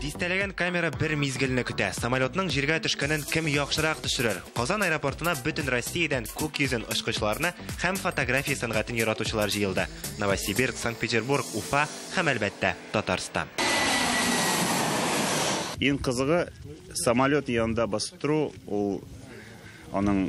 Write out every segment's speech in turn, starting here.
Дистәләгән камера бер мизгелне көтә. Самолетның җиргә төшкәнен кем яхшырак төшерер? Казан аэропортына бөтен Россиядән күк йөзен очкычларны һәм фотография сәнгатен яратучылар җыелды. Новосибирск, Санкт-Петербург, Уфа һәм әлбәттә Татарстан. Иң кызыгы самолет янында басып тору, ул аның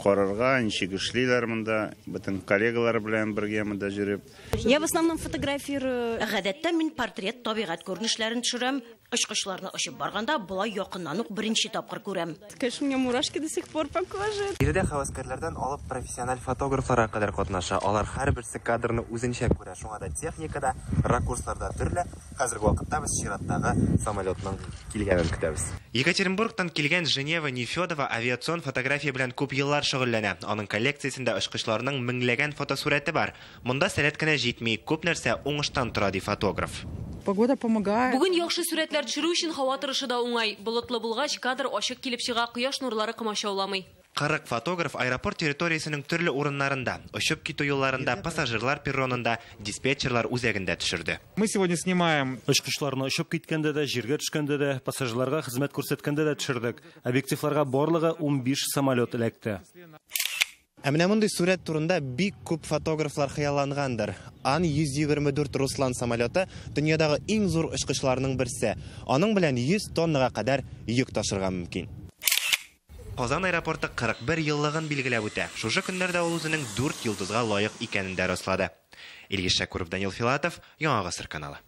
карарга, ничек эшлиләр монда, бөтен коллегалар белән бергә монда жүреп. Я в основном фотографирую. Гадәттә мин портрет, табигать күренешләрен төшерәм. Очкычларны очып барганда болай якыннан ук беренче тапкыр күрәм. Конечно, у меня мурашки до сих пор по коже. Биредә хәвәскәрләрдән алып профессиональ фотографларга кадәр катнаша. Алар һәрберсе кадрны үзенчә күрә. Шуңа да техникада, ракурсларда төрле. Хәзерге вакытта без чираттагы самолетның килгәнен көтәбез. Екатеринбургтан килгән Женева Нефёдова авиацион фотография белән күп еллар шөгыльләнә. Аның коллекциясендә очкычларның меңләгән фотосурәте бар. Монда сәләт кенә җитми, күп нәрсә уңыштан тора ди фотограф. Погода помогает. Бүген яхшы сүрәтләр төшерү өчен һава торышы да уңай. Болытлы булгач, кадр ачык килеп чыга, кояш нурлары комачауламый. 40 фотограф аэропорт территориясенең төрле урыннарында, очып китү юлларында, пассажирлар перронында, диспетчерлар үзәгендә төшерде. Мы сегодня снимаем Очкычларны очып киткәндә дә, җиргә төшкәндә дә, пассажирларга хезмәт күрсәткәндә дә төшердек. Объективларга барлыгы 15 самолет эләкте. Ә менә мондый сурәт турында бик күп фотографлар хыяллангандыр. Ан-124 Руслан самолеты дөньядагы иң зур очкычларның берсе. Аның белән 100 тоннага кадәр йөк ташырга мөмкин. Казан аэропорты 41 еллыгын билгеләп үтә. Шушы көннәрдә ул үзенең 4 йолдызга лаек икәнен дә раслады. Илгиз Шәкүров, Данил Филатов, Яңа Гасыр каналы.